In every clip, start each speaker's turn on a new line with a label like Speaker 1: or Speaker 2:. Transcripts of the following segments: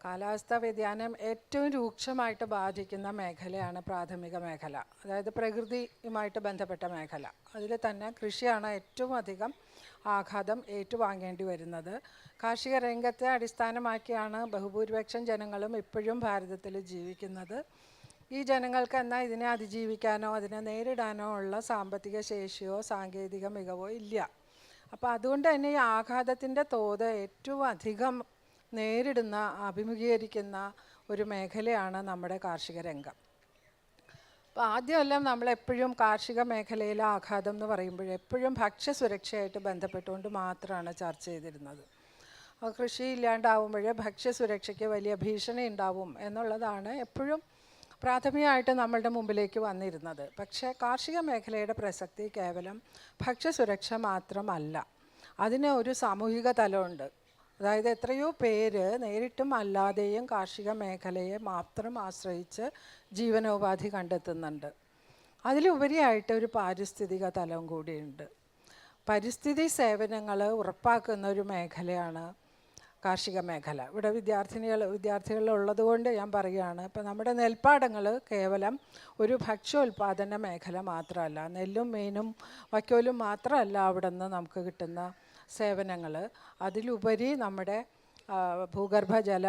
Speaker 1: കാലാവസ്ഥാ വ്യതിയാനം ഏറ്റവും രൂക്ഷമായിട്ട് ബാധിക്കുന്ന മേഖലയാണ് പ്രാഥമിക മേഖല, അതായത് പ്രകൃതിയുമായിട്ട് ബന്ധപ്പെട്ട മേഖല. അതിൽ തന്നെ കൃഷിയാണ് ഏറ്റവും അധികം ആഘാതം ഏറ്റുവാങ്ങേണ്ടി വരുന്നത്. കാർഷിക രംഗത്തെ അടിസ്ഥാനമാക്കിയാണ് ബഹുഭൂരിപക്ഷം ജനങ്ങളും ഇപ്പോഴും ഭാരതത്തിൽ ജീവിക്കുന്നത്. ഈ ജനങ്ങൾക്ക് എന്നാൽ ഇതിനെ അതിജീവിക്കാനോ അതിനെ നേരിടാനോ ഉള്ള സാമ്പത്തിക ശേഷിയോ സാങ്കേതിക മികവോ ഇല്ല. അപ്പോൾ അതുകൊണ്ട് തന്നെ ഈ ആഘാതത്തിൻ്റെ തോത് ഏറ്റവും അധികം നേരിടുന്ന അഭിമുഖീകരിക്കുന്ന ഒരു മേഖലയാണ് നമ്മുടെ കാർഷിക രംഗം. അപ്പോൾ ആദ്യമെല്ലാം നമ്മളെപ്പോഴും കാർഷിക മേഖലയിലെ ആഘാതം എന്ന് പറയുമ്പോൾ എപ്പോഴും ഭക്ഷ്യസുരക്ഷയായിട്ട് ബന്ധപ്പെട്ടുകൊണ്ട് മാത്രമാണ് ചർച്ച ചെയ്തിരുന്നത്. കൃഷി ഇല്ലാണ്ടാവുമ്പോൾ ഭക്ഷ്യസുരക്ഷയ്ക്ക് വലിയ ഭീഷണി ഉണ്ടാവും എന്നുള്ളതാണ് എപ്പോഴും പ്രാഥമികമായിട്ട് നമ്മളുടെ മുമ്പിലേക്ക് വന്നിരുന്നത്. പക്ഷേ കാർഷിക മേഖലയുടെ പ്രസക്തി കേവലം ഭക്ഷ്യസുരക്ഷ മാത്രമല്ല, അതിന് ഒരു സാമൂഹിക തലമുണ്ട്. അതായത് എത്രയോ പേര് നേരിട്ടും അല്ലാതെയും കാർഷിക മേഖലയെ മാത്രം ആശ്രയിച്ച് ജീവനോപാധി കണ്ടെത്തുന്നുണ്ട്. അതിലുപരിയായിട്ട് ഒരു പാരിസ്ഥിതിക തലം കൂടിയുണ്ട്. പരിസ്ഥിതി സേവനങ്ങൾ ഉറപ്പാക്കുന്ന ഒരു മേഖലയാണ് കാർഷിക മേഖല. ഇവിടെ വിദ്യാർത്ഥികളുള്ളത് കൊണ്ട് ഞാൻ പറയുകയാണ്, ഇപ്പം നമ്മുടെ നെൽപ്പാടങ്ങൾ കേവലം ഒരു ഭക്ഷ്യോൽപാദന മേഖല മാത്രമല്ല, നെല്ലും മീനും വൈക്കോലും മാത്രമല്ല അവിടെ നിന്ന് നമുക്ക് കിട്ടുന്ന സേവനങ്ങൾ. അതിലുപരി നമ്മുടെ ഭൂഗർഭജല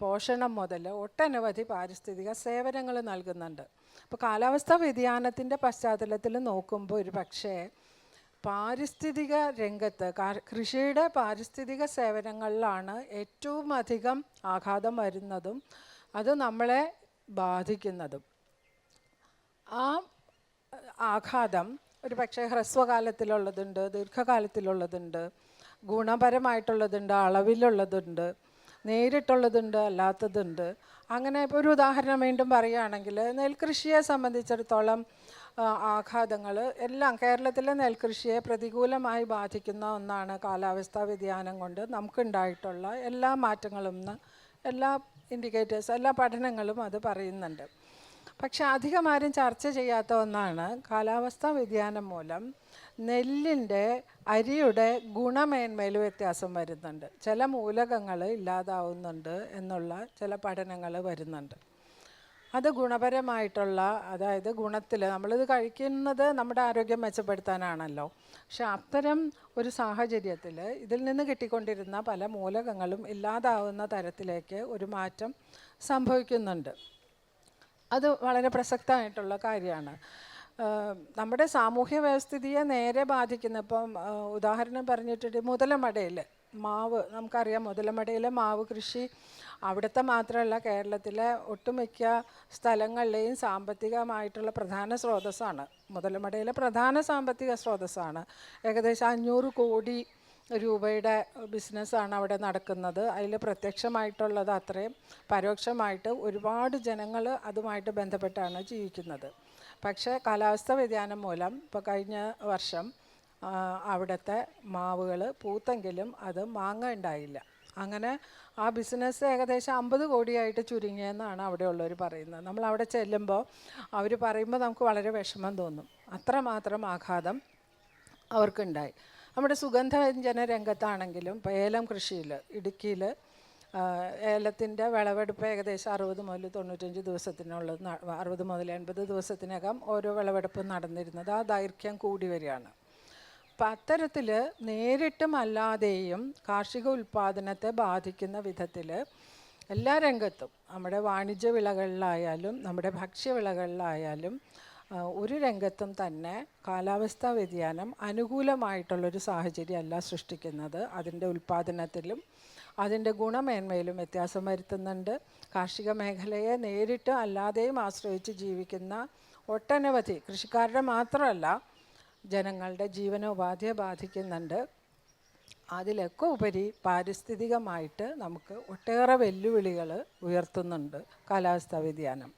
Speaker 1: പോഷണം മുതൽ ഒട്ടനവധി പാരിസ്ഥിതിക സേവനങ്ങൾ നൽകുന്നുണ്ട്. അപ്പോൾ കാലാവസ്ഥാ വ്യതിയാനത്തിൻ്റെ പശ്ചാത്തലത്തിൽ നോക്കുമ്പോൾ ഒരു പക്ഷേ പാരിസ്ഥിതിക രംഗത്ത് കൃഷിയുടെ പാരിസ്ഥിതിക സേവനങ്ങളിലാണ് ഏറ്റവും അധികം ആഘാതം വരുന്നതും അത് നമ്മളെ ബാധിക്കുന്നതും. ആ ആഘാതം ഒരു പക്ഷേ ഹ്രസ്വകാലത്തിലുള്ളതുണ്ട്, ദീർഘകാലത്തിലുള്ളതുണ്ട്, ഗുണപരമായിട്ടുള്ളതുണ്ട്, അളവിലുള്ളതുണ്ട്, നേരിട്ടുള്ളതുണ്ട്, അല്ലാത്തതുണ്ട്. അങ്ങനെ ഇപ്പോൾ ഒരു ഉദാഹരണം വീണ്ടും പറയുകയാണെങ്കിൽ നെൽകൃഷിയെ സംബന്ധിച്ചിടത്തോളം ആഘാതങ്ങൾ എല്ലാം കേരളത്തിലെ നെൽകൃഷിയെ പ്രതികൂലമായി ബാധിക്കുന്ന ഒന്നാണ് കാലാവസ്ഥാ വ്യതിയാനം കൊണ്ട് നമുക്കുണ്ടായിട്ടുള്ള എല്ലാ മാറ്റങ്ങളും എല്ലാ ഇൻഡിക്കേറ്റേഴ്സ് എല്ലാ പഠനങ്ങളും അത് പറയുന്നുണ്ട്. പക്ഷെ അധികം ആരും ചർച്ച ചെയ്യാത്ത ഒന്നാണ് കാലാവസ്ഥാ വ്യതിയാനം മൂലം നെല്ലിൻ്റെ അരിയുടെ ഗുണമേന്മയിൽ വ്യത്യാസം വരുന്നുണ്ട്, ചില മൂലകങ്ങൾ ഇല്ലാതാവുന്നുണ്ട് എന്നുള്ള ചില പഠനങ്ങൾ വരുന്നുണ്ട്. അത് ഗുണപരമായിട്ടുള്ള, അതായത് ഗുണത്തിൽ നമ്മളിത് കഴിക്കുന്നത് നമ്മുടെ ആരോഗ്യം മെച്ചപ്പെടുത്താനാണല്ലോ. പക്ഷെ അത്തരം ഒരു സാഹചര്യത്തിൽ ഇതിൽ നിന്ന് കിട്ടിക്കൊണ്ടിരുന്ന പല മൂലകങ്ങളും ഇല്ലാതാവുന്ന തരത്തിലേക്ക് ഒരു മാറ്റം സംഭവിക്കുന്നുണ്ട്. അത് വളരെ പ്രസക്തമായിട്ടുള്ള കാര്യമാണ്. നമ്മുടെ സാമൂഹ്യ വ്യവസ്ഥിതിയെ നേരെ ബാധിക്കുന്ന, ഇപ്പം ഉദാഹരണം പറഞ്ഞിട്ട് മുതലമടയിൽ മാവ്, നമുക്കറിയാം മുതലമടയിലെ മാവ് കൃഷി അവിടുത്തെ മാത്രമല്ല കേരളത്തിലെ ഒട്ടുമിക്ക സ്ഥലങ്ങളിലെയും സാമ്പത്തികമായിട്ടുള്ള പ്രധാന സ്രോതസ്സാണ്. മുതലമടയിലെ പ്രധാന സാമ്പത്തിക സ്രോതസ്സാണ്. ഏകദേശം 500 കോടി രൂപയുടെ ബിസിനസ്സാണ് അവിടെ നടക്കുന്നത്. അതിൽ പ്രത്യക്ഷമായിട്ടുള്ളത് അത്രയും, പരോക്ഷമായിട്ട് ഒരുപാട് ജനങ്ങൾ അതുമായിട്ട് ബന്ധപ്പെട്ടാണ് ജീവിക്കുന്നത്. പക്ഷേ കാലാവസ്ഥാ വ്യതിയാനം മൂലം ഇപ്പോൾ കഴിഞ്ഞ വർഷം അവിടുത്തെ മാവുകൾ പൂത്തെങ്കിലും അത് മാങ്ങ ഉണ്ടായില്ല. അങ്ങനെ ആ ബിസിനസ് ഏകദേശം 50 കോടിയായിട്ട് ചുരുങ്ങിയെന്നാണ് അവിടെയുള്ളവർ പറയുന്നത്. നമ്മൾ അവിടെ ചെല്ലുമ്പോൾ അവർ പറയുമ്പോൾ നമുക്ക് വളരെ വിഷമം തോന്നും, അത്രമാത്രം ആഘാതം അവർക്കുണ്ടായി. നമ്മുടെ സുഗന്ധവ്യഞ്ജന രംഗത്താണെങ്കിലും ഇപ്പോൾ ഏലം കൃഷിയിൽ ഇടുക്കിയിൽ ഏലത്തിൻ്റെ വിളവെടുപ്പ് ഏകദേശം 60 മുതൽ 95 ദിവസത്തിനുള്ളത്, 60 മുതൽ 80 ദിവസത്തിനകം ഓരോ വിളവെടുപ്പും നടന്നിരുന്നത്. ആ ദൈർഘ്യം കൂടി വരികയാണ്. അപ്പം അത്തരത്തിൽ നേരിട്ടും അല്ലാതെയും കാർഷിക ഉൽപ്പാദനത്തെ ബാധിക്കുന്ന വിധത്തിൽ എല്ലാ രംഗത്തും, നമ്മുടെ വാണിജ്യ വിളകളിലായാലും നമ്മുടെ ഭക്ഷ്യവിളകളിലായാലും ഒരു രംഗത്തും തന്നെ കാലാവസ്ഥാ വ്യതിയാനം അനുകൂലമായിട്ടുള്ളൊരു സാഹചര്യമല്ല സൃഷ്ടിക്കുന്നത്. അതിൻ്റെ ഉൽപ്പാദനത്തിലും അതിൻ്റെ ഗുണമേന്മയിലും വ്യത്യാസം വരുത്തുന്നുണ്ട്. കാർഷിക മേഖലയെ നേരിട്ടും അല്ലാതെയും ആശ്രയിച്ച് ജീവിക്കുന്ന ഒട്ടനവധി കൃഷിക്കാരുടെ മാത്രമല്ല ജനങ്ങളുടെ ജീവനോപാധിയെ ബാധിക്കുന്നുണ്ട്. അതിലൊക്കെ ഉപരി പാരിസ്ഥിതികമായിട്ട് നമുക്ക് ഒട്ടേറെ വെല്ലുവിളികൾ ഉയർത്തുന്നുണ്ട് കാലാവസ്ഥാ വ്യതിയാനം.